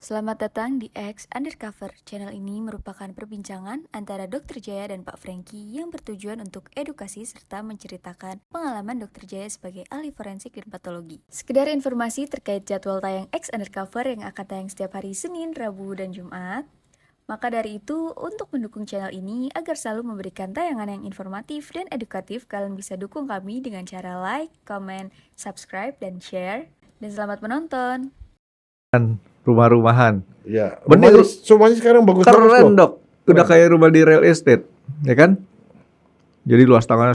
Selamat datang di X Undercover. Channel ini merupakan perbincangan antara Dr. Jaya dan Pak Franky yang bertujuan untuk edukasi serta menceritakan pengalaman Dr. Jaya sebagai ahli forensik dan patologi. Sekedar informasi terkait jadwal tayang X Undercover yang akan tayang setiap hari Senin, Rabu, dan Jumat. Maka dari itu, untuk mendukung channel ini agar selalu memberikan tayangan yang informatif dan edukatif, kalian bisa dukung kami dengan cara like, comment, subscribe, dan share. Dan selamat menonton! Rumah-rumahan. Ya, Bener, semuanya sekarang bagus-bagus keren loh. dok. Udah Keren. kayak rumah di real estate, ya kan? Jadi luas tanah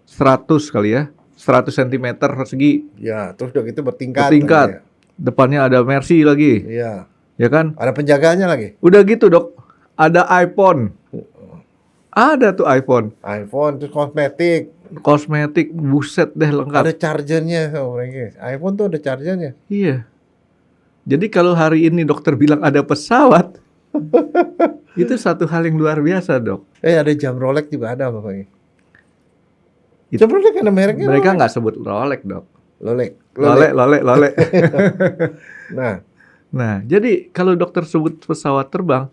100 kali ya, 100 cm persegi, Ya, terus udah gitu bertingkat. bertingkat. Ya. Depannya ada Mercy lagi, Iya. ya kan? Ada penjagaannya lagi. Udah gitu dok, ada iPhone. Ada tuh iPhone, iPhone, terus kosmetik. buset deh lengkap. Ada chargernya. iPhone tuh ada chargernya. Iya. Jadi kalau hari ini dokter bilang ada pesawat, itu satu hal yang luar biasa dok. Ada jam Rolex juga ada pokoknya. Jam Rolex ada mereknya. Mereka Rolex. nggak sebut Rolex dok. Lolek. Nah, Nah, jadi kalau dokter sebut pesawat terbang,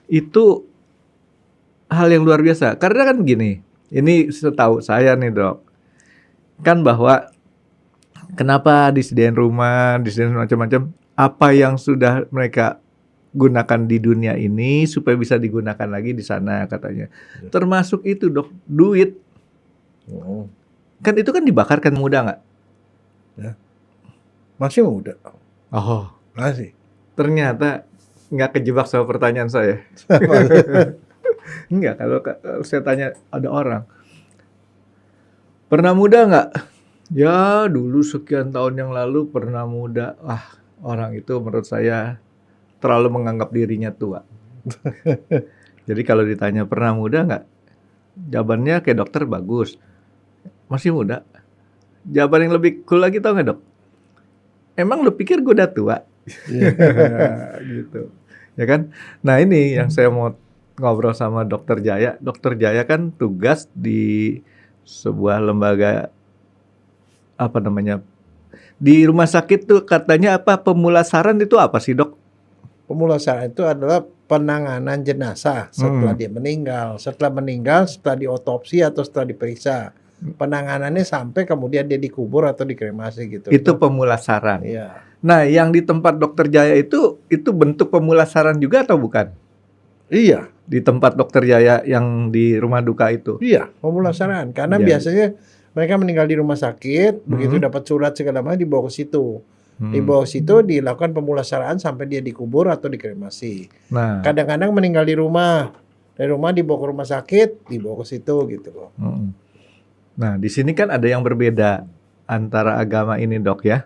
itu hal yang luar biasa. Karena kan gini, ini setahu saya nih dok, kan bahwa kenapa disediain rumah, disediain macam-macam, apa yang sudah mereka gunakan di dunia ini supaya bisa digunakan lagi di sana katanya. Termasuk itu dok, duit. Kan itu kan dibakar kan, mudah nggak? masih muda. Oh, Masih. ternyata nggak kejebak sama pertanyaan saya. Enggak, kalau saya tanya ada orang, pernah muda nggak? Ya dulu sekian tahun yang lalu pernah muda. Orang itu menurut saya terlalu menganggap dirinya tua. Jadi kalau ditanya pernah muda nggak? Jawabannya kayak dokter bagus. Masih muda. Jawaban yang lebih cool lagi tau nggak dok? Emang lu pikir gue udah tua? Gitu. Ya kan? Nah ini yang saya mau ngobrol sama Dokter Jaya. Dokter Jaya kan tugas di sebuah lembaga apa namanya? Di rumah sakit tuh katanya apa, pemulasaran itu apa sih dok? Pemulasaran itu adalah penanganan jenazah setelah dia meninggal. Setelah meninggal, setelah diotopsi atau setelah diperiksa. Penanganannya sampai kemudian dia dikubur atau dikremasi gitu. Itu pemulasaran. Iya. Nah yang di tempat Dokter Jaya itu bentuk pemulasaran juga atau bukan? Iya. Di tempat Dokter Jaya yang di rumah duka itu? Iya, pemulasaran. Karena Iya. biasanya mereka meninggal di rumah sakit, begitu dapat surat segala macam dibawa ke situ. Dibawa ke situ dilakukan pemulasaran sampai dia dikubur atau dikremasi. Nah, Kadang-kadang meninggal di rumah. Dari rumah dibawa ke rumah sakit, dibawa ke situ gitu loh. nah di sini kan ada yang berbeda antara agama ini dok ya.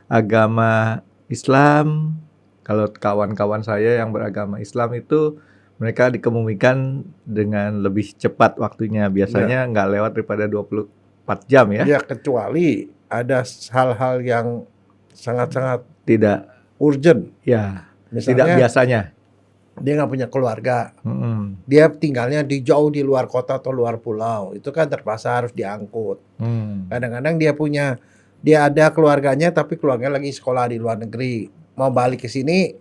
Agama Islam, kalau kawan-kawan saya yang beragama Islam itu mereka dikemumikan dengan lebih cepat waktunya. Biasanya nggak lewat daripada 24 jam ya. Ya, kecuali ada hal-hal yang sangat-sangat Tidak, urgent. ya, tidak Misalnya biasanya. dia nggak punya keluarga. Mm-mm. Dia tinggalnya jauh di luar kota atau luar pulau. Itu kan terpaksa harus diangkut. Kadang-kadang dia ada keluarganya tapi keluarganya lagi sekolah di luar negeri. Mau balik ke sini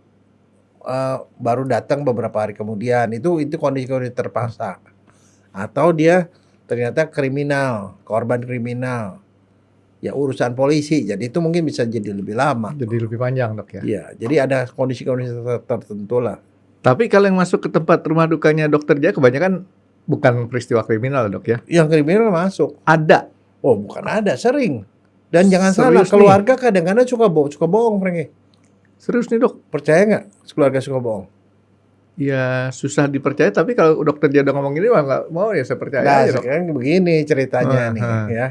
baru datang beberapa hari kemudian. Itu kondisi-kondisi terpaksa. Atau dia ternyata korban kriminal. Ya urusan polisi. Jadi itu mungkin bisa jadi lebih lama. Jadi lebih panjang dok ya. Iya, jadi ada kondisi-kondisi tertentu lah. Tapi kalau yang masuk ke tempat rumah dukanya Dokter Jaya kebanyakan bukan peristiwa kriminal dok ya. Yang kriminal masuk. Ada. Oh, bukan ada, sering. Dan jangan Serius salah, keluarga kadang-kadang suka bohong, Franky. Serius nih dok. Percaya nggak keluarga suka bohong? Ya susah dipercaya, tapi kalau Dokter Jaya udah ngomong gini, nggak mau ya saya percaya Nah, aja dok. sekarang begini ceritanya nih, ya.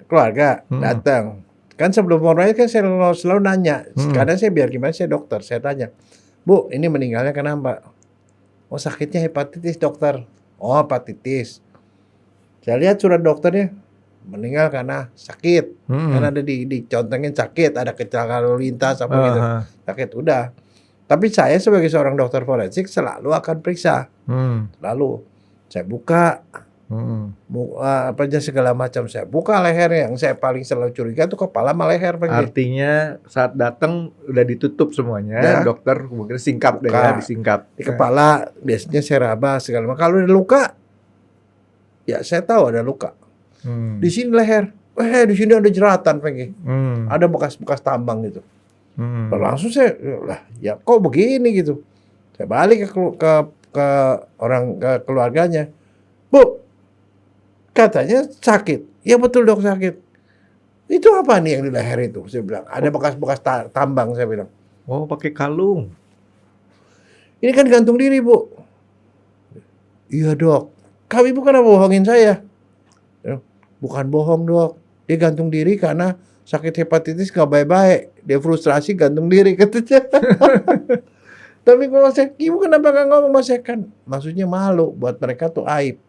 Keluarga datang. Kan sebelum orangnya kan saya selalu nanya. Kadang saya biar gimana, saya dokter, saya tanya. Bu, ini meninggalnya kenapa? Oh, sakitnya hepatitis, dokter. Oh, hepatitis. Saya lihat surat dokternya. Meninggal karena sakit. Karena ada dicontengin sakit, ada kecelakaan lalu lintas apa gitu. Sakit udah. Tapi saya sebagai seorang dokter forensik selalu akan periksa. Lalu saya buka Apa aja segala macam saya buka lehernya. Yang saya paling selalu curiga itu kepala sama leher. Artinya saat datang udah ditutup semuanya, Ya. dokter mungkin singkap deh ya, disingkap. Di kepala biasanya saya raba segala macam. Kalau ada luka, ya saya tahu ada luka. Di sini leher, di sini ada jeratan, ada bekas-bekas tambang gitu. Langsung saya, lah ya kok begini gitu. Saya balik ke orang, ke keluarganya, Bu, katanya sakit. Ya betul dok sakit. Itu apa nih yang di leher itu? Saya bilang ada bekas-bekas tambang. Saya bilang. Oh, pakai kalung. Ini kan gantung diri Bu. Iya dok. Kami bukan bohongin saya. Bukan bohong dok. Dia gantung diri karena sakit hepatitis gak baik-baik. Dia frustrasi gantung diri katanya. Tapi kalau saya, ibu kenapa gak ngomong sama saya kan? Maksudnya malu, buat mereka tuh aib.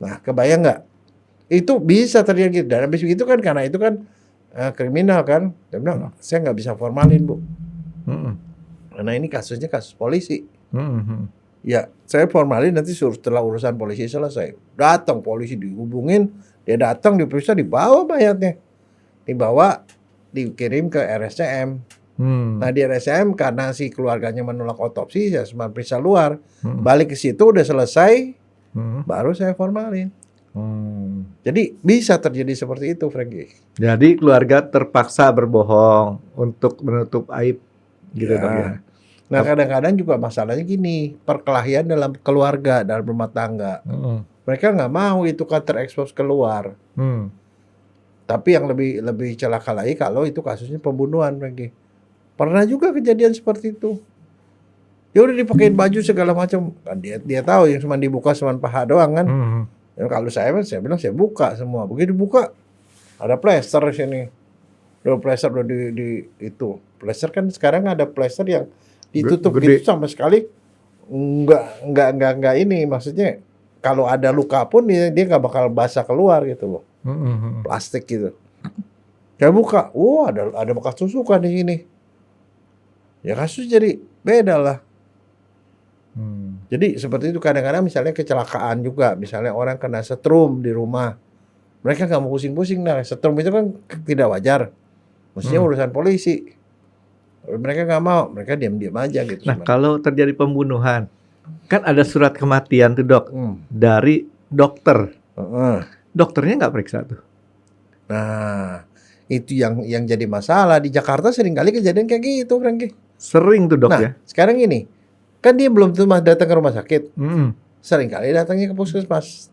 Nah, kebayang nggak? Itu bisa terjadi. Dan habis itu kan karena itu kan kriminal kan. Dia bilang, saya nggak bisa formalin Bu. Karena ini kasusnya kasus polisi. Ya, saya formalin nanti setelah urusan polisi selesai. Datang polisi dihubungin, dia datang diperiksa, dibawa mayatnya. Dibawa, dikirim ke RSCM. Nah di RSCM karena si keluarganya menolak otopsi, ya cuma periksa luar. Balik ke situ udah selesai, baru saya formalin. Jadi bisa terjadi seperti itu, Frankie. Jadi keluarga terpaksa berbohong untuk menutup aib, gitu dok ya. Nah kadang-kadang juga masalahnya gini, perkelahian dalam keluarga, dalam rumah tangga. Mereka nggak mau itu kan terekspos keluar. Tapi yang lebih celaka lagi kalau itu kasusnya pembunuhan, Frankie. Pernah juga kejadian seperti itu. Ya udah dipakein baju segala macam. Kan dia tahu yang cuma dibuka cuma paha doang kan. Ya, kalau saya bilang saya buka semua. Begitu buka ada plester di sini. Udah plester udah di itu. Plester kan sekarang ada plester yang ditutup gitu sama sekali enggak ini, maksudnya kalau ada luka pun dia enggak bakal basah keluar gitu loh. Plastik gitu. Saya buka, ada bekas tusukan di sini. Ya kasus jadi beda lah. Jadi seperti itu kadang-kadang misalnya kecelakaan juga, misalnya orang kena setrum di rumah, mereka nggak mau pusing-pusing. Nah setrum itu kan tidak wajar, mestinya urusan polisi. Mereka nggak mau, mereka diam-diam aja gitu. Nah kalau terjadi pembunuhan, kan ada surat kematian tuh dok, dari dokter. Dokternya nggak periksa tuh. Nah itu yang jadi masalah di Jakarta, sering kali kejadian kayak gitu, Frankie. Sering tuh dok ya. Sekarang ini kan dia belum tuh datang ke rumah sakit. Sering kali datangnya ke puskesmas.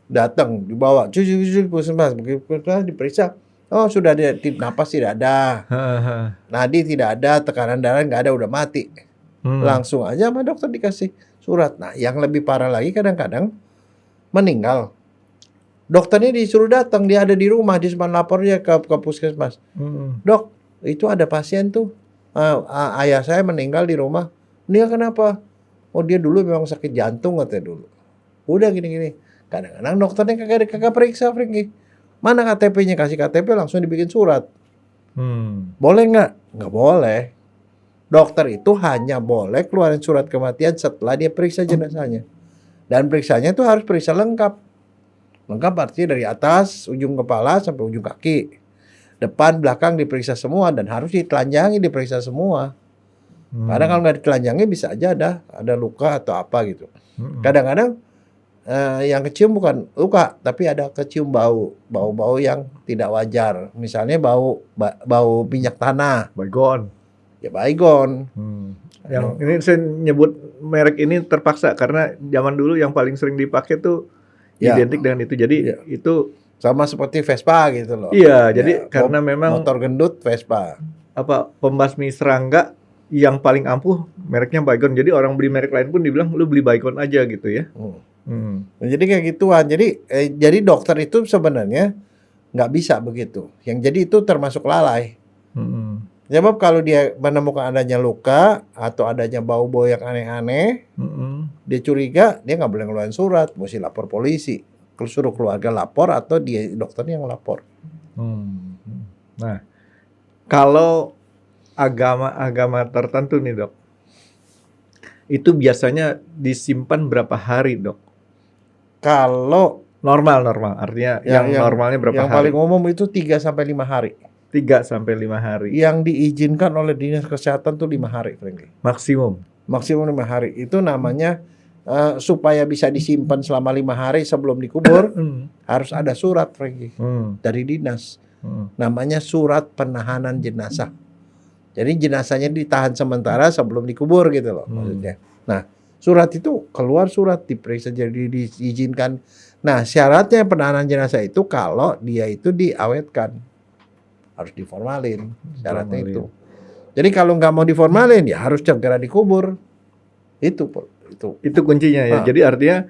Datang dibawa cuci puskesmas, begitu diperiksa, oh sudah ada napas tidak ada, nadi tidak ada, tekanan darah nggak ada, udah mati. Langsung aja sama dokter dikasih surat. Nah yang lebih parah lagi kadang-kadang meninggal. Dokternya disuruh datang, dia ada di rumah, dia cuma lapornya ke puskesmas. Dok, itu ada pasien tuh, ayah saya meninggal di rumah. Dia kenapa? Oh dia dulu memang sakit jantung katanya dulu. Udah gini-gini. Kadang-kadang dokternya kagak periksa, Frankie. Mana KTP-nya? Kasih KTP langsung dibikin surat. Boleh nggak? Nggak boleh. Dokter itu hanya boleh keluarin surat kematian setelah dia periksa jenazahnya. Dan periksanya itu harus periksa lengkap. Lengkap artinya dari atas, ujung kepala sampai ujung kaki. Depan, belakang diperiksa semua dan harus ditelanjangi diperiksa semua. Karena kalau nggak ditelanjangi bisa aja ada luka atau apa gitu. Kadang-kadang yang kecium bukan luka, tapi ada kecium bau yang tidak wajar. Misalnya bau minyak tanah. Baygon. Ya baygon. Yang ini saya nyebut merek ini terpaksa karena zaman dulu yang paling sering dipakai tuh identik dengan itu. Jadi itu sama seperti Vespa gitu loh. Iya, jadi karena memang motor gendut Vespa. Pembasmi serangga yang paling ampuh mereknya Baygon. Jadi orang beli merek lain pun dibilang lu beli Baygon aja gitu ya. Nah, jadi kayak gituan. Jadi dokter itu sebenarnya nggak bisa begitu. Yang jadi itu termasuk lalai. Sebab kalau dia menemukan adanya luka atau adanya bau-bau yang aneh-aneh, dia curiga, dia nggak boleh ngeluarin surat, mesti lapor polisi. Suruh keluarga lapor atau dia dokternya yang lapor. Nah, kalau agama tertentu nih dok, itu biasanya disimpan berapa hari dok? Kalau Normal artinya yang normalnya berapa yang hari? paling umum itu 3 sampai 5 hari. 3 sampai 5 hari. Yang diizinkan oleh Dinas Kesehatan tuh 5 hari, Frankie. Maksimum. Maksimum 5 hari. Itu namanya supaya bisa disimpan selama 5 hari sebelum dikubur, harus ada surat, Frankie, dari dinas. Namanya surat penahanan jenazah. Jadi jenazahnya ditahan sementara sebelum dikubur gitu loh maksudnya. Nah, surat itu keluar surat diperiksa jadi diizinkan. Nah, syaratnya penahanan jenazah itu kalau dia itu diawetkan. Harus diformalin syaratnya itu. Jadi kalau nggak mau diformalin ya harus segera dikubur. Itu kuncinya ya. Jadi artinya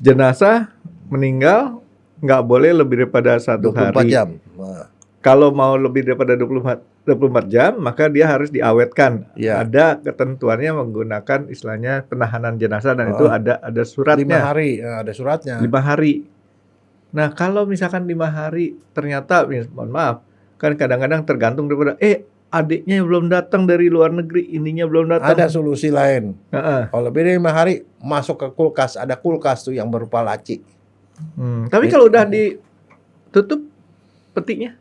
jenazah meninggal nggak boleh lebih daripada 1 hari. 24 jam. Nah. Kalau mau lebih daripada 24 jam, maka dia harus diawetkan. Ya. Ada ketentuannya menggunakan istilahnya penahanan jenazah dan itu ada suratnya. 5 hari, ada suratnya. 5 hari. Nah, kalau misalkan 5 hari ternyata, mohon maaf, kan kadang-kadang tergantung daripada adiknya belum datang dari luar negeri, ininya belum datang. Ada solusi lain. Kalau lebih dari 5 hari masuk ke kulkas, ada kulkas tuh yang berupa laci. Tapi kalau udah ditutup petinya?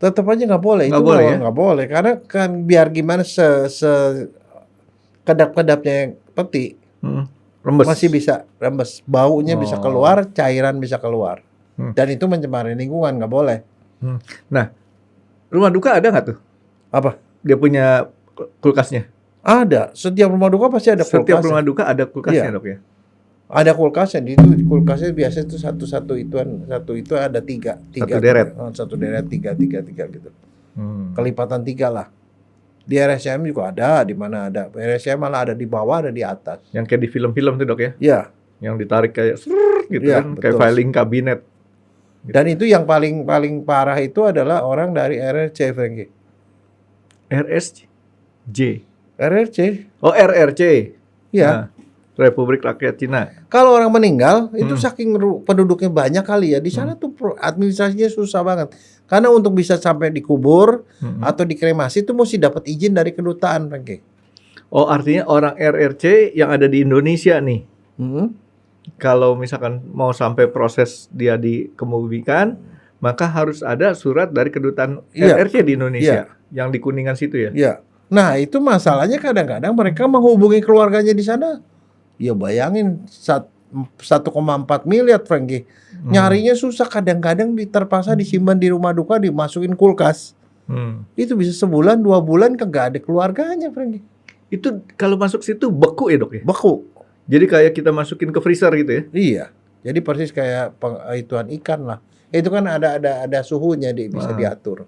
Tetap aja nggak boleh. Nggak itu boleh ya? nggak boleh karena kan biar gimana kedap-kedapnya yang peti Rembes. masih bisa rembes, baunya bisa keluar, cairan bisa keluar, dan itu mencemari lingkungan, nggak boleh. Nah, rumah duka ada nggak tuh? Apa? Dia punya kulkasnya? Ada. Setiap rumah duka pasti ada kulkas. Setiap rumah duka ada kulkasnya, Iya. Dok ya? Ada kulkasnya. Itu kulkasnya biasanya itu satu itu ada tiga. Satu deret. Satu deret tiga gitu. Kelipatan 3 lah. Di RSCM juga ada, di mana ada. RSCM malah ada di bawah, ada di atas. Yang kayak di film-film tuh, Dok ya? Iya. Yang ditarik kayak gitu Iya, kan, betul. kayak filing kabinet. Dan itu yang paling parah itu adalah orang dari RRC, Frankie. RSJ. RRC. Oh, RRC. Iya. Nah, Republik Rakyat Cina. Kalau orang meninggal itu saking penduduknya banyak kali ya, di sana tuh administrasinya susah banget. Karena untuk bisa sampai dikubur atau dikremasi itu mesti dapat izin dari kedutaan, Frankie. Oh, artinya orang RRC yang ada di Indonesia nih. Kalau misalkan mau sampai proses dia dikebumikan, maka harus ada surat dari kedutaan RRC di Indonesia, yang di Kuningan situ ya. Iya. Nah, itu masalahnya kadang-kadang mereka menghubungi keluarganya di sana. Ya bayangin 1,4 miliar, Frankie. Nyarinya susah, kadang-kadang terpaksa disimpan di rumah duka, dimasukin kulkas. Itu bisa sebulan, 2 bulan kagak ada keluarganya, Frankie. Itu kalau masuk situ beku ya, Dok ya? Beku. Jadi kayak kita masukin ke freezer gitu ya? Iya. Jadi persis kayak ituan ikan lah. Itu kan ada suhunya bisa diatur.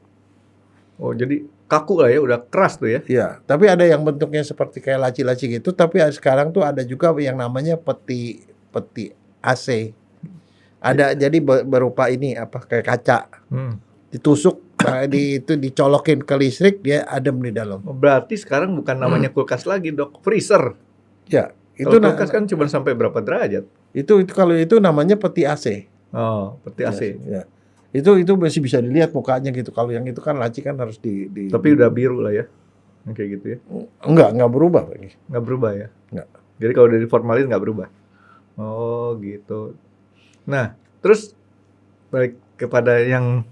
Oh, jadi kaku lah ya, udah keras tuh ya? Iya. Tapi ada yang bentuknya seperti kayak laci-laci gitu. Tapi sekarang tuh ada juga yang namanya peti AC. Ada jadi berupa ini kayak kaca. Ditusuk, itu dicolokin ke listrik, dia adem di dalam. Oh, berarti sekarang bukan namanya kulkas lagi, Dok, freezer. Ya. Itu kulkas kan cuma sampai berapa derajat? Itu kalau itu namanya peti AC. Oh, peti AC. Ya. Itu masih bisa dilihat mukanya gitu. Kalau yang itu kan laci kan harus Tapi udah biru lah ya. Kayak gitu ya. Enggak berubah lagi. Enggak berubah ya? Enggak. Jadi kalau udah diformalin enggak berubah. Oh, gitu. Nah, terus balik kepada yang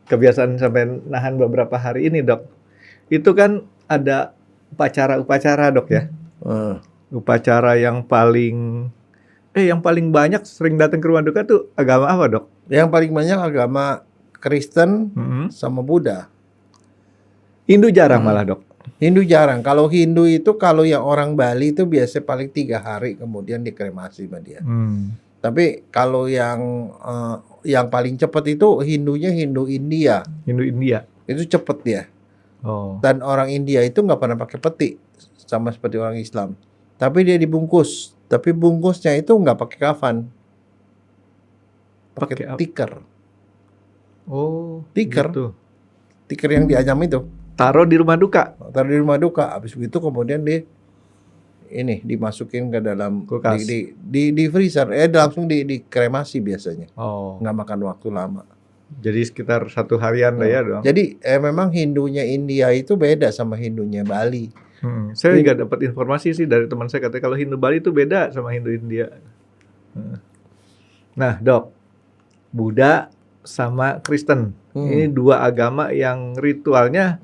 kebiasaan sampai nahan beberapa hari ini, Dok. Itu kan ada upacara-upacara, Dok ya. Upacara yang paling banyak sering datang ke rumah duka tuh agama apa, Dok? Yang paling banyak agama Kristen sama Buddha. Hindu jarang malah, Dok. Hindu jarang. Kalau Hindu itu kalau yang orang Bali itu biasanya paling 3 hari kemudian dikremasi sama dia. Tapi kalau yang paling cepat itu Hindunya Hindu India. Hindu India. Itu cepet dia. Oh. Dan orang India itu nggak pernah pakai peti sama seperti orang Islam. Tapi dia dibungkus. Tapi bungkusnya itu nggak pakai kafan. Pakai tikar. Oh, tikar. Gitu. Tikar yang dianyam itu. Taruh di rumah duka. Taruh di rumah duka. Habis begitu kemudian dimasukin ke dalam kulkas. Di freezer. Langsung dikremasi biasanya. Oh. Nggak makan waktu lama. Jadi sekitar 1 harian lah ya, dong. Jadi memang Hindunya India itu beda sama Hindunya Bali. Saya juga dapat informasi sih dari teman saya, katanya kalau Hindu Bali itu beda sama Hindu India. Nah, Dok, Buddha sama Kristen. Ini dua agama yang ritualnya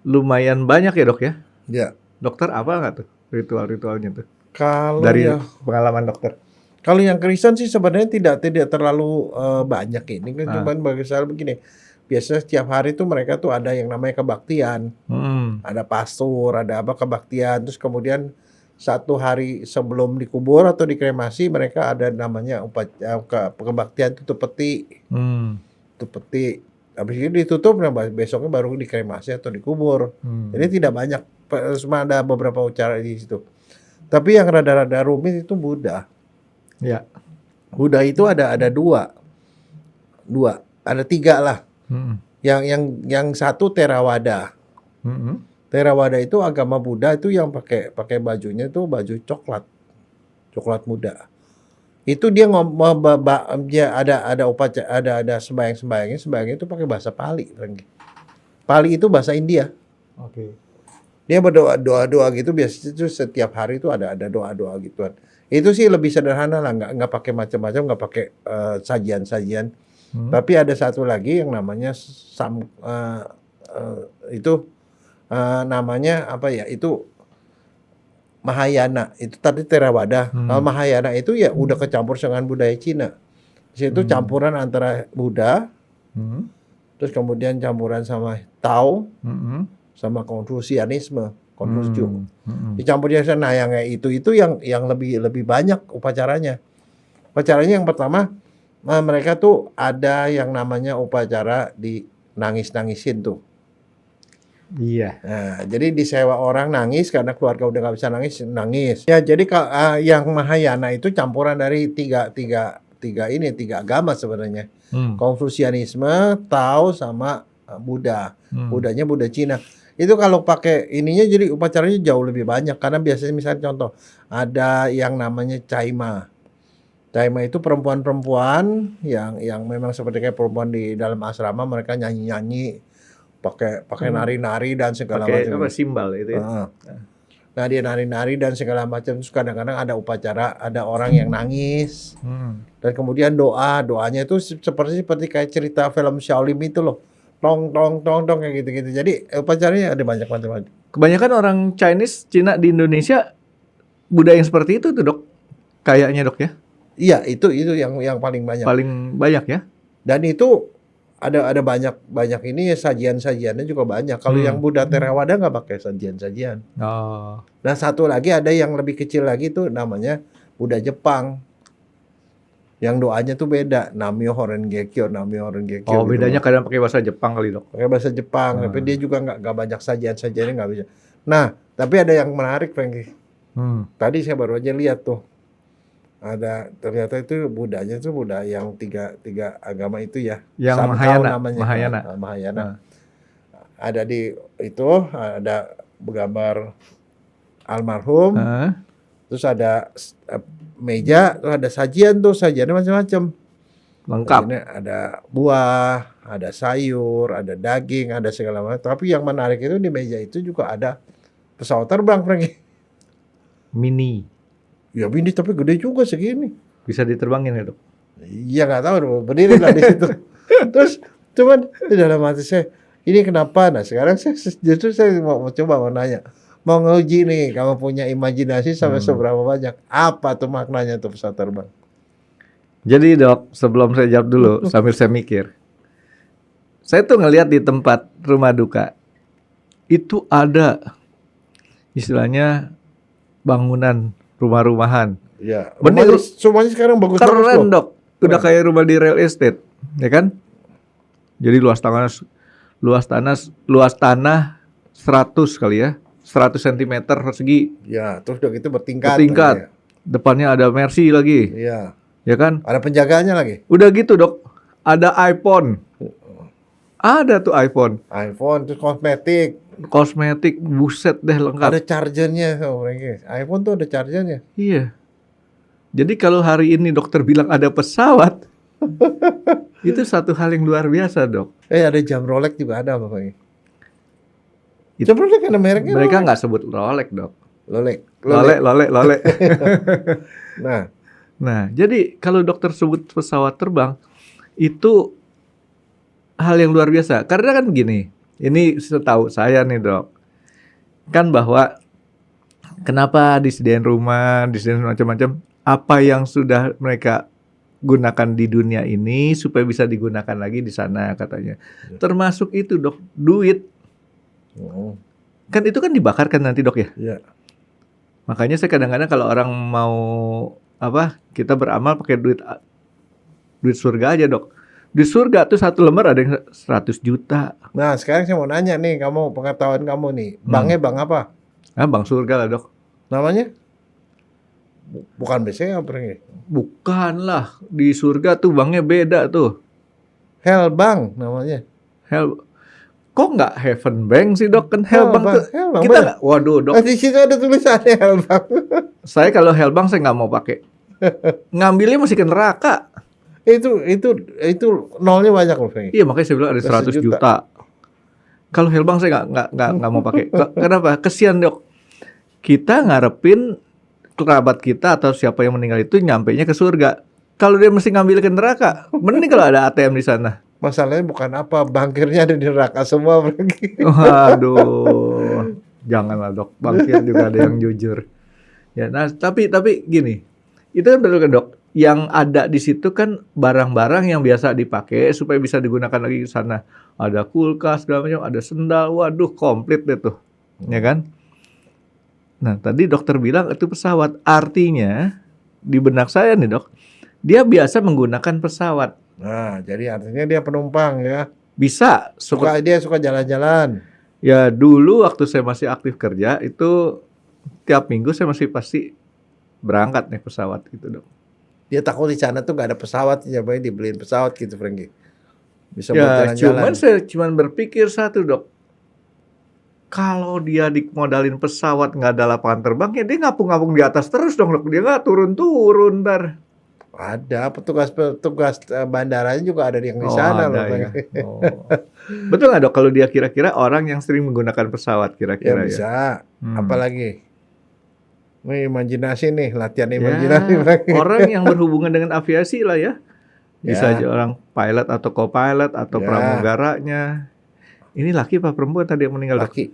lumayan banyak ya, Dok ya? Ya. Dokter apa nggak tuh ritual-ritualnya tuh? Kalau Dari ya, pengalaman dokter. kalau yang Kristen sih sebenarnya tidak terlalu banyak ini kan, cuman bagi saya begini. Biasanya setiap hari tuh mereka tuh ada yang namanya kebaktian. Ada pastor, ada apa kebaktian, terus kemudian satu hari sebelum dikubur atau dikremasi mereka ada namanya kebaktian tutup peti. Tutup peti. Habis itu ditutup, nah besoknya baru dikremasi atau dikubur. Jadi tidak banyak, cuma ada beberapa upacara di situ. Tapi yang rada-rada rumit itu Buddha. Ya. Buddha itu ada dua, ada tiga lah. Yang satu Theravada. Theravada itu agama Buddha itu yang pakai bajunya itu baju coklat muda. Itu dia dia ada upacara, ada sembahyangnya itu pakai bahasa Pali. Pali itu bahasa India. Oke. Dia berdoa gitu, biasanya itu setiap hari itu ada doa gituan. Itu sih lebih sederhana lah, nggak pakai macam-macam, nggak pakai sajian-sajian. Tapi ada satu lagi yang namanya namanya apa ya? Itu Mahayana. Itu tadi Theravada. Kalau Mahayana itu ya udah kecampur dengan budaya Cina. Di situ campuran antara Buddha, terus kemudian campuran sama Tao, sama Konfusianisme, Konfusio. Dicampurnya sana. Nah, yang itu yang lebih banyak upacaranya. Upacaranya yang pertama, mereka tuh ada yang namanya upacara di nangis-nangisin tuh. Iya. Nah, jadi disewa orang nangis karena keluarga udah nggak bisa nangis. Ya, jadi yang Mahayana itu campuran dari tiga agama sebenarnya. Konfusianisme, Tao sama Buddha. Buddhanya Buddha Cina. Itu kalau pakai ininya jadi upacaranya jauh lebih banyak karena biasanya misalnya contoh ada yang namanya Caima. Caima itu perempuan-perempuan yang memang seperti kayak perempuan di dalam asrama, mereka nyanyi-nyanyi pakai nari-nari dan segala macam. Pakai simbal itu ya. Nah, dia nari-nari dan segala macam. Terus kadang-kadang ada upacara, ada orang yang nangis. Dan kemudian doanya itu seperti kayak cerita film Shaolin itu loh. Tong tong tong tong kayak gitu-gitu. Jadi upacaranya ada banyak macam-macam. Kebanyakan orang Cina di Indonesia budaya yang seperti itu tuh, Dok. Kayaknya, Dok ya. Iya, itu yang paling banyak. Paling banyak ya. Dan itu ada banyak ini ya, sajian-sajiannya juga banyak. Kalau yang Buddha Theravada nggak pakai sajian-sajian. Oh. Nah, satu lagi ada yang lebih kecil lagi tuh namanya Buddha Jepang. Yang doanya tuh beda, Namyo Horengekyo. Oh, bedanya kadang pakai bahasa Jepang kali, Dok. Pakai bahasa Jepang, tapi dia juga nggak banyak sajian-sajiannya nggak bisa. Nah, tapi ada yang menarik, Franky. Tadi saya baru aja lihat tuh. Ternyata itu Buddhanya tuh Buddha yang tiga agama itu ya. Yang Samtao Mahayana. namanya. Mahayana. Ada ada gambar almarhum. Terus ada meja, terus ada sajiannya macam-macam. Lengkap. Ada buah, ada sayur, ada daging, ada segala macam. Tapi yang menarik itu di meja itu juga ada pesawat terbang, Franky. Mini. Ya mini tapi gede juga segini. Bisa diterbangin ya, Dok? Iya nggak tahu, berdiri lah di situ. Terus cuman di dalam hati saya, ini kenapa? Nah sekarang saya mau nanya, mau nguji nih, kamu punya imajinasi sampai seberapa banyak? Apa tuh maknanya tuh pesawat terbang? Jadi, Dok, sebelum saya jawab dulu, sambil saya mikir, saya tuh ngelihat di tempat rumah duka itu ada istilahnya bangunan rumah-rumahan. Ya, bener, semuanya sekarang bagus. Keren, Dok. Udah kayak rumah di real estate, ya kan? Jadi luas tanah 100 kali ya. 100 cm persegi. Ya, terus udah gitu bertingkat. Ya. Depannya ada Mercy lagi. Iya. Ya kan? Ada penjaganya lagi. Udah gitu, Dok. Ada iPhone. Ada tuh iPhone, terus kosmetik, buset deh lengkap. Ada chargernya, iPhone tuh ada chargernya. Iya. Jadi kalau hari ini dokter bilang ada pesawat, itu satu hal yang luar biasa, Dok. Ada jam Rolex juga ada, Bapak. Jam Rolex ada mereknya. Mereka nggak sebut Rolex, Dok. Rolex. Lole. Nah, Nah, jadi kalau dokter sebut pesawat terbang itu hal yang luar biasa. Karena kan gini, ini setahu saya nih dok, kan bahwa kenapa disediain rumah, disediain macam-macam, apa yang sudah mereka gunakan di dunia ini supaya bisa digunakan lagi di sana katanya. Termasuk itu dok, duit. Oh, Kan itu kan dibakarkan nanti dok ya. ya. Makanya saya kadang-kadang kalau orang mau kita beramal pakai duit surga aja dok. Di surga tuh satu lembar ada yang 100 juta. Nah, sekarang saya mau nanya nih, kamu pengetahuan kamu nih, banknya bank apa? Bang surga lah dok. Namanya? Bukan BCA apa ini? Bukan lah, di surga tuh banknya beda tuh. Hell Bank namanya. Kok nggak Heaven Bank sih dok? Kan Hell Bank tuh Hellbank, kita nggak. Waduh dok, di situ ada tulisannya Hell Bank. saya kalau Hell Bank saya nggak mau pakai. Ngambilnya masih ke neraka. itu nolnya banyak loh, Frank. Iya makanya saya bilang ada 100 juta. Kalau Hell Bank saya nggak mau pakai. Kenapa? Kesian dok. Kita ngarepin kerabat kita atau siapa yang meninggal itu nyampainya ke surga. Kalau dia mesti ngambil ke neraka, mending kalau ada ATM di sana. Masalahnya bukan apa, bankirnya ada di neraka semua, Frank. Waduh, janganlah dok. Bankir juga ada yang jujur. Ya, nah tapi gini, itu kan betul kan dok. Yang ada di situ kan barang-barang yang biasa dipakai supaya bisa digunakan lagi ke sana. Ada kulkas segala macam, ada sendal, waduh komplit deh tuh, ya kan? Nah tadi dokter bilang itu pesawat, artinya di benak saya nih dok, dia biasa menggunakan pesawat. Nah, jadi artinya dia penumpang ya. Bisa, Dia suka jalan-jalan. ya dulu waktu saya masih aktif kerja itu tiap minggu saya masih pasti berangkat naik pesawat gitu dok. Dia takut di sana tuh gak ada pesawat, coba dibeliin pesawat gitu, Franky. Bisa buat Ya jalan-jalan. saya cuman berpikir satu dok, kalau dia dimodalin pesawat nggak ada lapangan terbang ya dia ngapung-ngapung di atas terus dong dok, dia nggak turun-turun ntar. Ada petugas bandaranya juga ada yang di sana loh, Ada ya. Franky. Oh. Betul nggak dok kalau dia kira-kira orang yang sering menggunakan pesawat Ya kira-kira ya? bisa. Hmm. Apalagi? Ini imajinasi nih, latihan Ya, imajinasi, Franky. orang yang berhubungan dengan aviasi lah ya. Bisa Ya. aja orang pilot atau co-pilot atau Ya. pramugaranya. Ini laki apa perempuan tadi yang meninggal dok? Laki.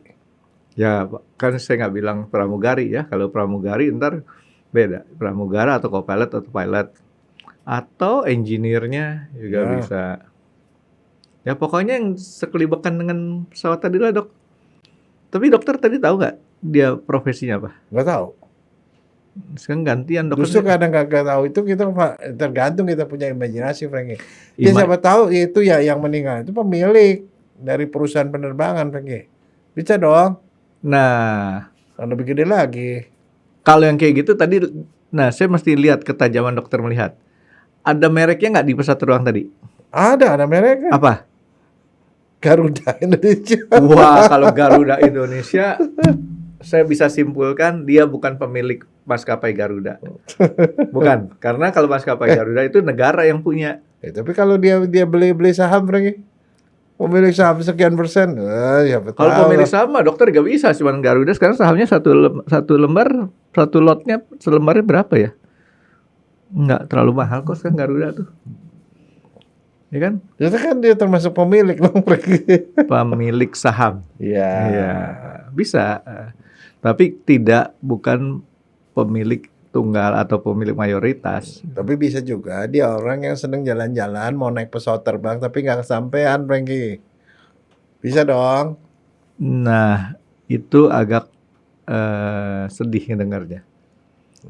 Ya kan saya nggak bilang pramugari ya. Kalau pramugari ntar beda. Pramugara atau co-pilot atau pilot. Atau engineer-nya juga Ya. bisa. Ya pokoknya yang sekelibakan dengan pesawat tadi lah dok. Tapi dokter tadi tahu nggak dia profesinya apa? Nggak tahu. Sekarang gantian dokter. Justru kadang nggak tahu itu kita tergantung kita punya imajinasi, Franky. Ya Ima- siapa tahu itu ya yang meninggal itu pemilik dari perusahaan penerbangan, Franky. Bisa dong. Nah, Kalau lebih gede lagi. kalau yang kayak gitu tadi, nah saya mesti lihat ketajaman dokter melihat. Ada mereknya nggak di pesawat terbang tadi? Ada mereknya. Apa? Garuda Indonesia. Wah, kalau Garuda Indonesia, saya bisa simpulkan dia bukan pemilik maskapai Garuda. Bukan, karena kalau maskapai Garuda itu negara yang punya. Tapi kalau dia beli saham, Franky. Pemilik saham sekian persen. Ya betul. Kalau pemilik saham mah dokter gak bisa, cuman Garuda sekarang sahamnya satu lembar, satu lotnya selembarnya berapa ya? Nggak terlalu mahal kok sekarang Garuda tuh. Ya kan? Itu kan dia termasuk pemilik dong, Franky. Pemilik saham. Iya. Iya, bisa. Tapi bukan pemilik tunggal atau pemilik mayoritas. Tapi bisa juga dia orang yang seneng jalan-jalan, mau naik pesawat terbang tapi nggak kesampean, Franky. Bisa dong. Nah, itu agak sedih ngedengarnya.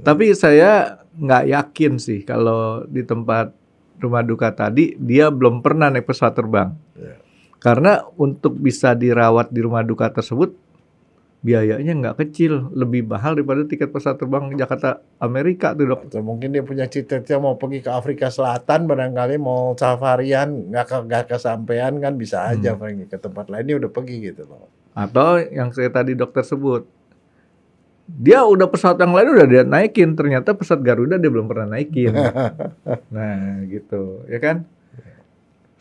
Tapi saya nggak yakin sih kalau di tempat rumah duka tadi dia belum pernah naik pesawat terbang. Ya. Karena untuk bisa dirawat di rumah duka tersebut biayanya nggak kecil, lebih mahal daripada tiket pesawat terbang Jakarta Amerika tuh dok. Atau mungkin dia punya cita-cita mau pergi ke Afrika Selatan, barangkali mau safarian, nggak kesampean kan bisa aja, Franky. Ke tempat lain dia udah pergi gitu loh. Atau yang saya tadi dokter sebut, dia udah pesawat yang lain udah dia naikin, ternyata pesawat Garuda dia belum pernah naikin. Nah gitu, ya kan?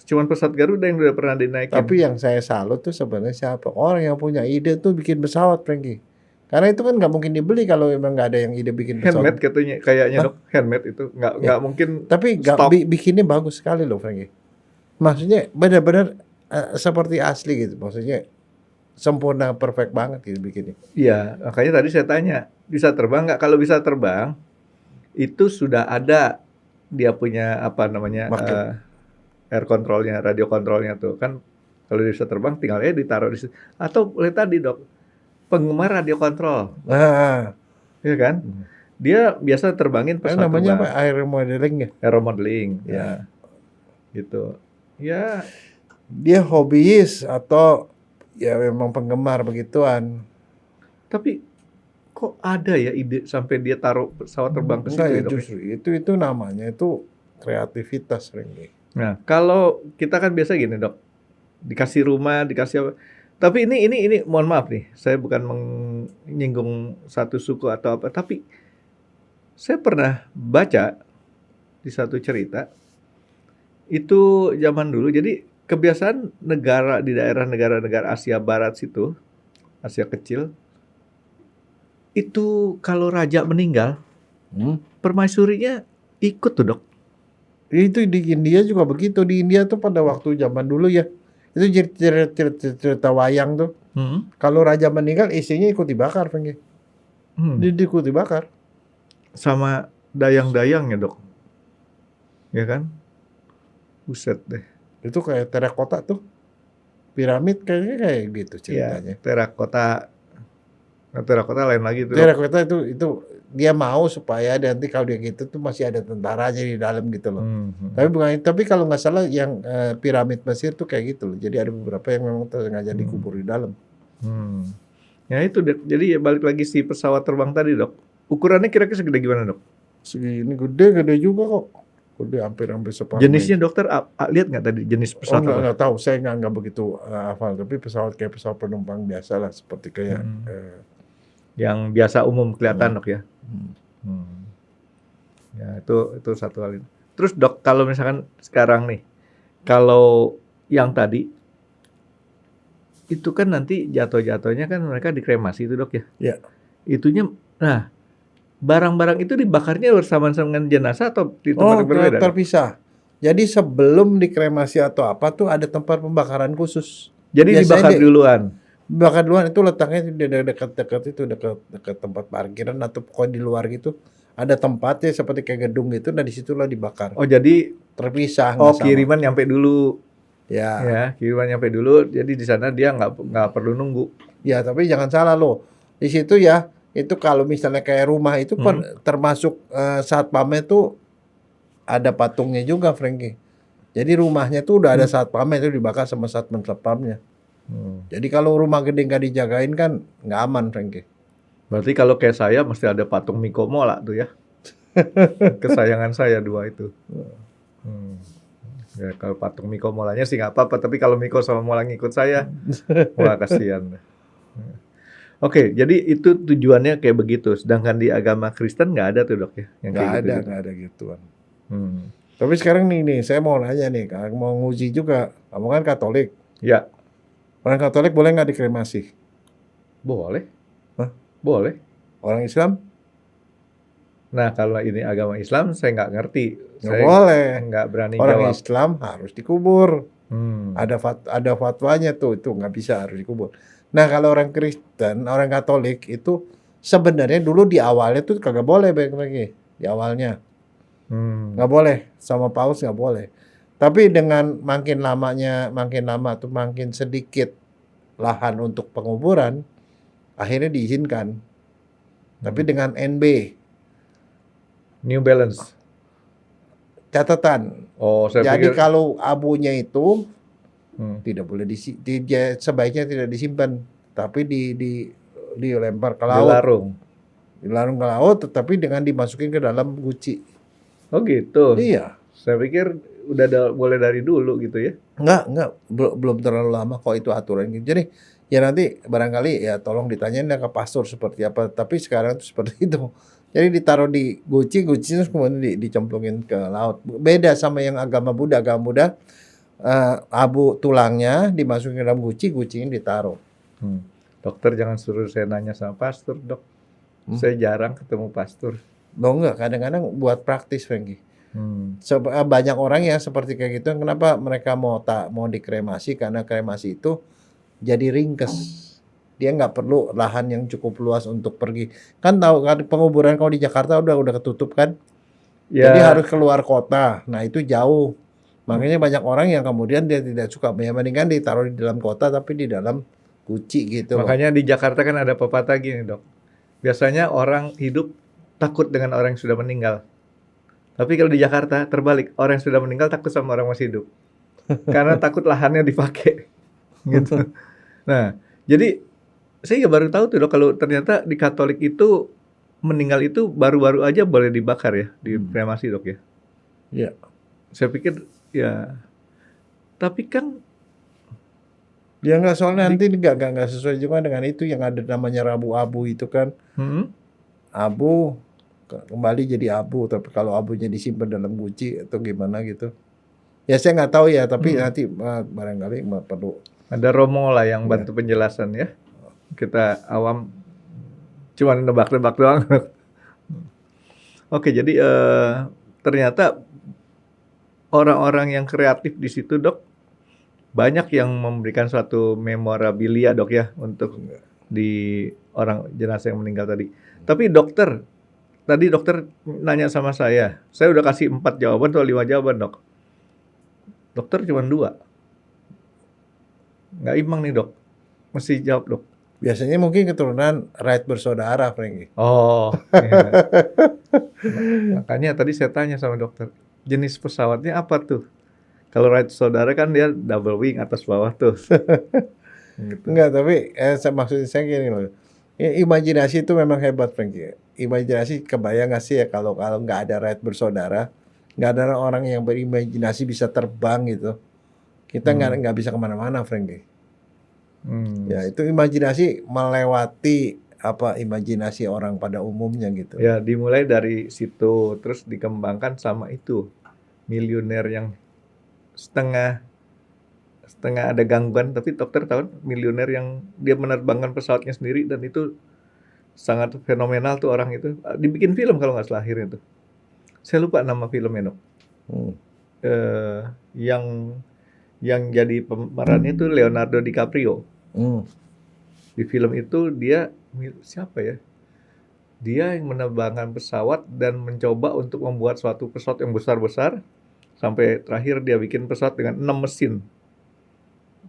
Cuman pesawat Garuda yang udah pernah dinaikin. Tapi yang saya salut tuh sebenarnya siapa? Orang yang punya ide tuh bikin pesawat, Franky. Karena itu kan nggak mungkin dibeli kalau memang nggak ada yang ide bikin pesawat. Handmade katanya, kayaknya Hah? dok, handmade itu Ya. nggak mungkin Tapi nggak stok. bikinnya bagus sekali loh, Frankie. Maksudnya benar-benar seperti asli gitu. Maksudnya sempurna, perfect banget gitu bikinnya. Iya, makanya tadi saya tanya, bisa terbang nggak? Kalau bisa terbang, itu sudah ada dia punya apa namanya Market. air controlnya, radio controlnya tuh kan. Kalau dia bisa terbang, tinggal ditaruh di situ. Atau boleh tadi dok, penggemar radio kontrol, Nah, ya kan? Dia biasa terbangin pesawat namanya apa? terbang, Air modeling ya. aeromodeling, Ya. ya, gitu. Ya, Dia hobiis atau ya memang penggemar begituan. tapi kok ada ya ide sampai dia taruh pesawat terbang ke situ Enggak ya, ya dok? justru itu namanya itu kreativitas, Frankie. Nah, kalau kita kan biasa gini dok, dikasih rumah, dikasih apa. Tapi ini mohon maaf nih, saya bukan menyinggung satu suku atau apa, tapi saya pernah baca di satu cerita itu zaman dulu. Jadi kebiasaan negara di daerah negara-negara Asia Barat situ, Asia kecil, itu kalau raja meninggal, permaisurinya ikut tuh dok. Itu di India juga begitu. Di India tuh pada waktu zaman dulu ya, itu cerita wayang tuh. Kalau raja meninggal, istrinya ikut dibakar, Frankie. Dia ikut dibakar. Sama dayang-dayangnya dok, ya kan? Buset deh. Itu kayak terakota tuh, piramid kayaknya kayak gitu ceritanya. Ya, terakota. Nah, terakota lain lagi tuh. Terakota itu dia mau supaya nanti kalau dia gitu tuh masih ada tentaranya di dalam gitu loh. Tapi kalau nggak salah yang piramid Mesir tuh kayak gitu loh. Jadi ada beberapa yang memang sengaja dikubur di dalam. Ya itu dok. Jadi ya balik lagi si pesawat terbang tadi dok. Ukurannya kira-kira segede gimana dok? Segini gede juga kok. Gede hampir separuh. Jenisnya dokter lihat nggak tadi jenis pesawat apa? Nggak tahu. Saya nggak begitu hafal. Tapi pesawat kayak pesawat penumpang biasa lah. Seperti kayak yang biasa umum kelihatan dok ya. Ya itu satu hal. Terus dok, kalau misalkan sekarang nih, kalau yang tadi itu kan nanti jatuhnya kan mereka dikremasi itu dok ya. Ya. Itunya, nah barang-barang itu dibakarnya bersama dengan jenazah atau di tempat yang berbeda? Terpisah. Jadi sebelum dikremasi atau apa tuh ada tempat pembakaran khusus. Jadi Biasanya dibakar duluan. Bakar duluan itu letaknya di dekat tempat parkiran atau pokoknya di luar gitu. Ada tempatnya seperti kayak gedung gitu, dan disitulah dibakar. Oh jadi Terpisah. kiriman nyampe dulu. Ya. Ya, kiriman nyampe dulu. Jadi di sana dia nggak perlu nunggu. Ya, tapi jangan salah loh. Di situ ya, itu kalau misalnya kayak rumah itu termasuk satpamnya tuh ada patungnya juga, Frankie. Jadi rumahnya tuh udah ada satpamnya itu dibakar sama satpamnya. Jadi kalau rumah gede nggak dijagain kan nggak aman, Frankie. Berarti kalau kayak saya mesti ada patung Miko Mola tuh ya. Kesayangan saya dua itu. Ya, kalau patung Miko Molanya sih nggak apa-apa, tapi kalau Miko sama Mola ngikut saya, wah kasihan. Oke, jadi itu tujuannya kayak begitu. Sedangkan di agama Kristen nggak ada tuh dok ya? Yang kayak gitu. Nggak ada gituan. Tapi sekarang nih, saya mau nanya nih, mau nguji juga. Kamu kan Katolik. Ya. Orang Katolik boleh nggak dikremasi? Boleh. Hah? Boleh. Orang Islam? Nah, kalau ini agama Islam, saya nggak ngerti. Nggak boleh. Nggak berani Orang jawab. Islam harus dikubur. Hmm. Ada fatwanya tuh, itu nggak bisa, harus dikubur. Nah, kalau orang Kristen, orang Katolik itu sebenarnya dulu di awalnya tuh kagak boleh, baik lagi di awalnya. Nggak boleh, sama Paus nggak boleh. Tapi dengan makin lama tuh makin sedikit lahan untuk penguburan, akhirnya diizinkan. Tapi dengan NB, New Balance. catatan. Oh, saya Jadi pikir. kalau abunya itu tidak boleh sebaiknya tidak disimpan, tapi dilempar ke laut. Dilarung ke laut, tetapi dengan dimasukin ke dalam guci. Oh gitu. Iya. Saya pikir udah boleh dari dulu gitu ya. Enggak, belum terlalu lama kok itu aturan gitu. Jadi ya nanti barangkali ya tolong ditanyain ke pastor seperti apa. Tapi sekarang itu seperti itu. Jadi ditaruh di guci terus kemudian dicemplungin ke laut. Beda sama yang agama Buddha. Agama Buddha abu tulangnya dimasukin ke dalam gucinya ditaruh. Dokter jangan suruh saya nanya sama pastor, dok. Saya jarang ketemu pastor. Loh enggak, kadang-kadang buat praktis, Frankie. Hmm. Banyak orang yang seperti kayak gitu, kenapa mereka mau dikremasi, karena kremasi itu jadi ringkes. Dia nggak perlu lahan yang cukup luas untuk pergi. Kan tahu kan penguburan kalau di Jakarta udah ketutup kan. Ya, Jadi harus keluar kota. Nah, itu jauh. Makanya banyak orang yang kemudian dia tidak suka, ya mendingan ditaruh di dalam kota tapi di dalam guci gitu loh. makanya di Jakarta kan ada pepatah gini, dok. Biasanya orang hidup takut dengan orang yang sudah meninggal. Tapi kalau di Jakarta terbalik, orang yang sudah meninggal takut sama orang masih hidup. Karena takut lahannya dipakai. Gitu. Nah, jadi saya baru tahu tuh, dok, kalau ternyata di Katolik itu meninggal itu baru-baru aja boleh dibakar ya, di kremasi, dok ya. Iya. Saya pikir ya, tapi kan Ya nggak, soalnya nanti nggak sesuai juga dengan itu yang ada namanya Rabu Abu itu kan. Abu kembali jadi abu, tapi kalau abunya disimpan dalam guci atau gimana gitu. Ya saya nggak tahu ya, tapi nanti barangkali perlu. ada Romo lah yang bantu penjelasan ya. Kita awam cuma nebak-nebak doang. Oke, jadi ternyata orang-orang yang kreatif di situ, dok, banyak yang memberikan suatu memorabilia, dok ya, untuk di orang jenazah yang meninggal tadi. Tapi tadi dokter nanya sama saya udah kasih 4 jawaban atau 5 jawaban, dok. Dokter cuma 2. Nggak imbang nih, dok. Mesti jawab, dok. Biasanya mungkin keturunan Wright bersaudara, Frankie. Oh, iya. Makanya tadi saya tanya sama dokter, jenis pesawatnya apa tuh? Kalau Wright saudara kan dia double wing atas bawah tuh. Gitu. Enggak, tapi maksud saya gini loh. Ya, imajinasi itu memang hebat, Frankie. Imajinasi, kebayang nggak sih ya kalau nggak ada Wright bersaudara, nggak ada orang yang berimajinasi bisa terbang gitu. Kita nggak bisa kemana-mana, Frankie. Ya, itu imajinasi melewati imajinasi orang pada umumnya gitu. Ya, dimulai dari situ, terus dikembangkan sama itu miliuner yang setengah ada gangguan, tapi dokter tahu miliuner yang dia menerbangkan pesawatnya sendiri, dan itu sangat fenomenal tuh orang itu. Dibikin film kalau nggak salah akhirnya tuh. Saya lupa nama filmnya, dok. Yang jadi pemerannya itu Leonardo DiCaprio. Di film itu dia siapa ya? Dia yang menerbangkan pesawat dan mencoba untuk membuat suatu pesawat yang besar-besar, sampai terakhir dia bikin pesawat dengan 6 mesin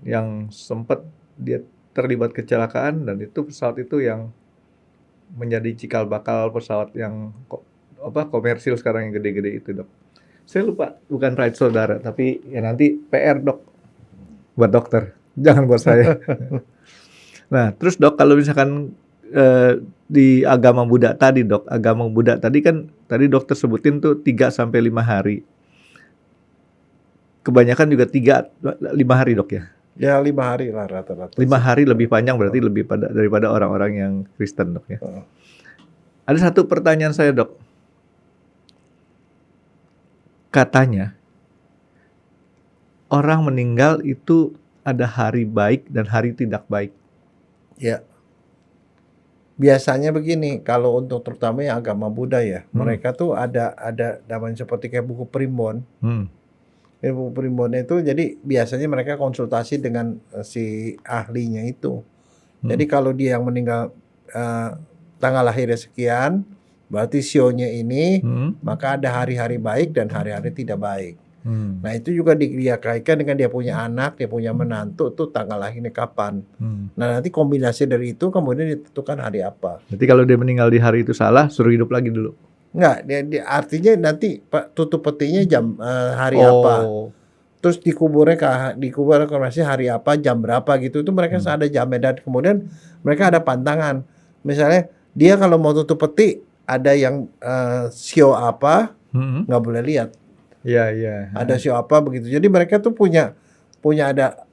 yang sempat dia terlibat kecelakaan, dan itu pesawat itu yang menjadi cikal bakal pesawat yang komersil sekarang yang gede-gede itu, dok. Saya lupa, bukan Wright saudara, tapi ya nanti PR, dok, buat dokter, jangan buat saya. Nah, terus, dok, kalau misalkan di agama Buddha tadi, dok, kan tadi dokter sebutin tuh 3-5 hari. Kebanyakan juga 3-5 hari, dok ya. Ya 5 hari lah rata-rata. 5 hari lebih panjang berarti daripada orang-orang yang Kristen, dok ya. Ada satu pertanyaan saya, dok. Katanya orang meninggal itu ada hari baik dan hari tidak baik. Ya. Biasanya begini, kalau untuk terutama yang agama Buddha ya, mereka tuh ada namanya seperti kayak buku primbon. Buku primbonnya itu, jadi biasanya mereka konsultasi dengan si ahlinya itu. Jadi kalau dia yang meninggal tanggal lahirnya sekian, berarti sionya ini, maka ada hari-hari baik dan hari-hari tidak baik. Nah, itu juga dia kaitkan dengan dia punya anak, dia punya menantu, tuh tanggal lahirnya kapan. Nah, nanti kombinasi dari itu kemudian ditentukan hari apa. Berarti kalau dia meninggal di hari itu salah, suruh hidup lagi dulu. Enggak, artinya nanti tutup petinya jam hari apa. Terus dikuburnya masih hari apa, jam berapa gitu. Itu mereka ada jamnya, dan kemudian mereka ada pantangan. Misalnya dia kalau mau tutup peti, ada yang sio apa, nggak boleh lihat. Iya. Ada sio apa begitu. Jadi mereka tuh punya ada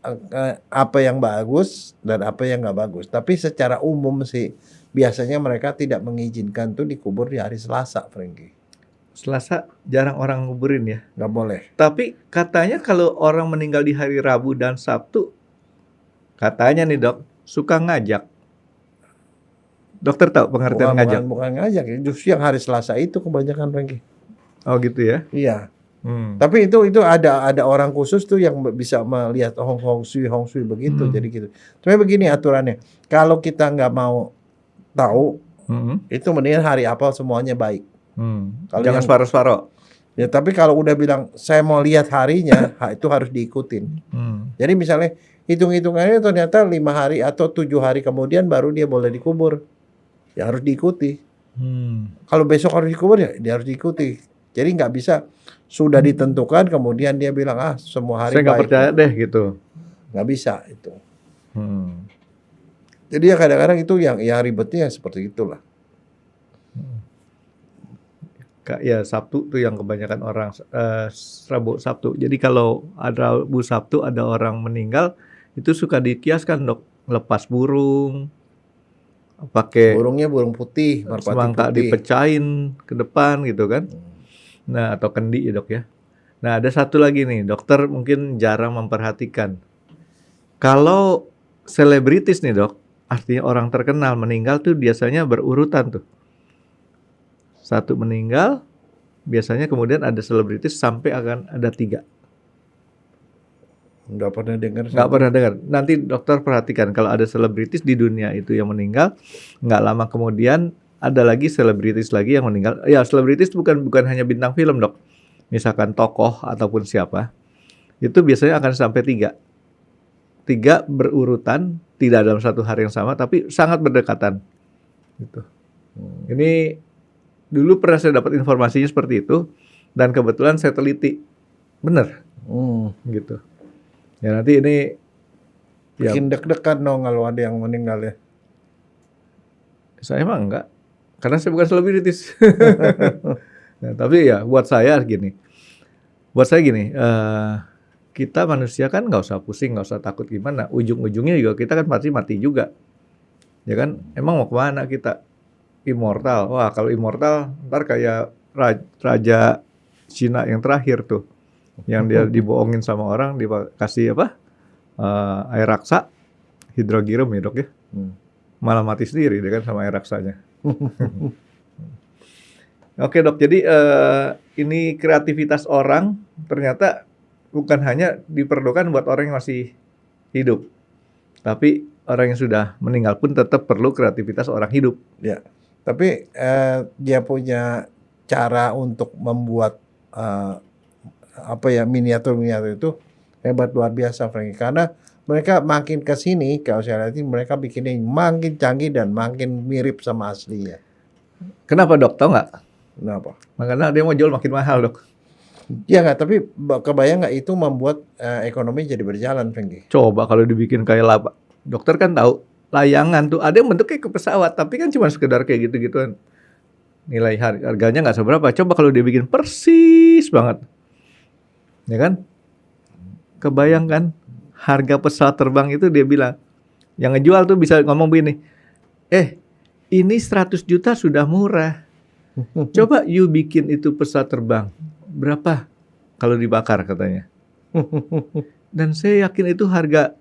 apa yang bagus dan apa yang nggak bagus. Tapi secara umum sih biasanya mereka tidak mengizinkan tuh dikubur di hari Selasa, Frankie. Selasa jarang orang nguburin ya. Nggak boleh. Tapi katanya kalau orang meninggal di hari Rabu dan Sabtu, katanya nih, dok, suka ngajak Dokter tahu pengertian ngajak? Bukan ngajak, justru yang hari Selasa itu kebanyakan Frankie. Oh gitu ya? Iya. Tapi itu ada orang khusus tuh yang bisa melihat hong shui begitu. Jadi gitu. Cuma begini aturannya. Kalau kita nggak mau tahu, itu mendingan hari apa semuanya baik. Kalau Jangan separuh-separuh. Ya, tapi kalau udah bilang saya mau lihat harinya, itu harus diikutin. Jadi misalnya hitung-hitungannya ternyata 5 hari atau 7 hari kemudian baru dia boleh dikubur. Ya harus diikuti. Kalau besok harus dikubur ya dia harus diikuti. Jadi nggak bisa sudah ditentukan kemudian dia bilang semua hari saya nggak baik. percaya deh gitu. Nggak bisa itu. Jadi ya kadang-kadang itu yang ribetnya seperti itulah. Ya Sabtu tuh yang kebanyakan orang Rabu Sabtu. Jadi kalau ada Rabu Sabtu ada orang meninggal itu suka dikiaskan dok, lepas burung, pakai Burungnya burung putih, merpati semangka putih. dipecahin ke depan gitu kan. Nah atau kendi ya dok ya. Nah ada satu lagi nih dokter mungkin jarang memperhatikan. Kalau selebritis nih dok, artinya orang terkenal meninggal tuh biasanya berurutan tuh. Satu meninggal, biasanya kemudian ada selebritis sampai akan ada 3. Nggak pernah dengar. Nggak pernah dengar. Nanti dokter perhatikan kalau ada selebritis di dunia itu yang meninggal, nggak lama kemudian ada lagi selebritis lagi yang meninggal. Ya selebritis bukan hanya bintang film dok. Misalkan tokoh ataupun siapa, itu biasanya akan sampai 3. 3 berurutan, tidak dalam satu hari yang sama, tapi sangat berdekatan. Gitu. Ini dulu pernah saya dapat informasinya seperti itu, dan kebetulan saya teliti, bener, gitu. Ya nanti ini bikin deg-degan dong kalau ada yang meninggal ya. Saya emang enggak, karena saya bukan selebritis. Nah, tapi ya buat saya gini, kita manusia kan nggak usah pusing, nggak usah takut gimana. Ujung-ujungnya juga kita kan pasti mati juga, ya kan? Emang mau kemana kita? Immortal. Wah kalau immortal, ntar kayak raja Cina yang terakhir tuh, yang dia dibohongin sama orang, dikasih air raksa, hidrogium ya dok ya. Malah mati sendiri dia kan sama air raksanya. Oke dok, jadi ini kreativitas orang ternyata bukan hanya diperlukan buat orang yang masih hidup, tapi orang yang sudah meninggal pun tetap perlu kreativitas orang hidup. Ya, tapi dia punya cara untuk membuat miniatur itu hebat luar biasa, Frankie. Karena mereka makin ke sini, kalau saya lihat mereka bikinnya makin canggih dan makin mirip sama aslinya. Kenapa dok? Tahu nggak? Kenapa? Karena dia mau jual makin mahal dok. Ya nggak, tapi kebayang nggak itu membuat ekonomi jadi berjalan, Frankie? Coba kalau dibikin kayak dokter kan tahu layangan tuh ada yang bentuknya ke pesawat, tapi kan cuma sekedar kayak gitu-gituan. Nilai harganya nggak seberapa. Coba kalau dia bikin persis banget, ya kan? Kebayang kan harga pesawat terbang itu dia bilang, yang ngejual tuh bisa ngomong begini, ini 100 juta sudah murah. Coba you bikin itu pesawat terbang, berapa kalau dibakar katanya. Dan saya yakin itu harga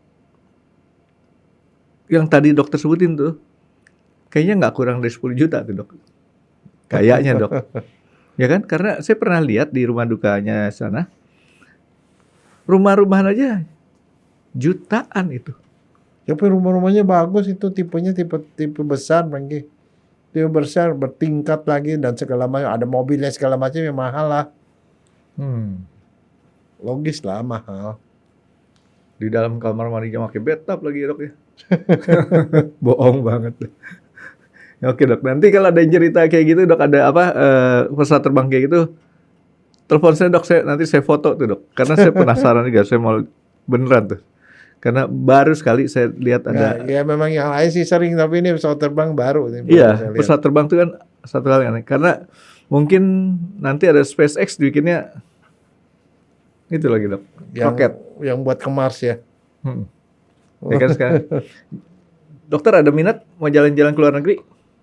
yang tadi dokter sebutin tuh, kayaknya nggak kurang dari 10 juta tuh dok. Kayaknya dok. Ya kan, karena saya pernah lihat di rumah dukanya sana, rumah-rumahan aja jutaan itu. Tapi rumah-rumahnya bagus, itu tipenya tipe besar, Frankie. Tipe besar, bertingkat lagi dan segala macam, ada mobilnya segala macam yang mahal lah. Logis lah mahal. Di dalam kamar mandinya pakai bathtub lagi dok ya. Bohong banget. Oke dok, nanti kalau ada yang cerita kayak gitu dok, ada pesawat terbang kayak gitu, telepon saya dok, nanti saya foto tuh dok, karena saya penasaran juga, saya mau beneran tuh. Karena baru sekali saya lihat ada. Ya memang yang lain sih sering, tapi ini pesawat terbang baru. Iya, pesawat terbang itu kan satu hal yang aneh. Karena mungkin nanti ada SpaceX bikinnya itu lagi dok, roket. Yang buat ke Mars ya. Ya kan sekarang. Dokter ada minat mau jalan-jalan ke luar negeri?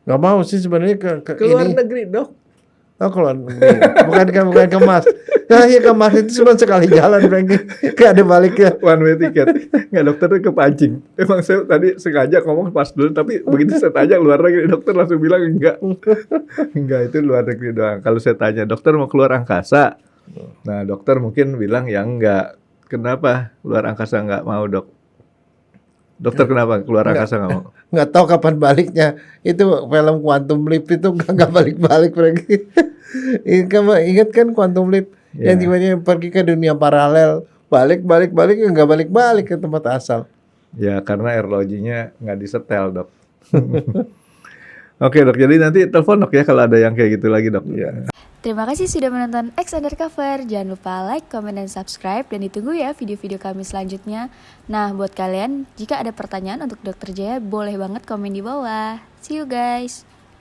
Nggak mau sih sebenarnya ke luar negeri dok. Oh keluar negeri. bukan ke Mars. Nah, ya ke Mars itu cuma sekali jalan, Franky. Gak ada baliknya. One way ticket. Nggak, dokternya kepancing. Emang saya tadi sengaja ngomong pas dulu, tapi begitu saya tanya luar negeri, dokter langsung bilang enggak. Enggak, itu luar negeri doang. Kalau saya tanya, dokter mau keluar angkasa? Nah, dokter mungkin bilang ya enggak. Kenapa luar angkasa enggak mau, dok? Dokter kenapa keluar angkasa enggak mau? Nggak tahu kapan baliknya. Itu film Quantum Leap itu nggak balik-balik, Franky. Ingat kan Quantum Leap? Yeah. Yang tiba-tiba pergi ke dunia paralel, balik nggak balik ke tempat asal. Ya, karena airloginya nggak disetel, dok. Oke, dok. Jadi nanti telepon dok ya kalau ada yang kayak gitu lagi, dok. Ya. Terima kasih sudah menonton X Undercover. Jangan lupa like, comment, dan subscribe. Dan ditunggu ya video-video kami selanjutnya. Nah, buat kalian, jika ada pertanyaan untuk Dr. Jaya, boleh banget komen di bawah. See you guys!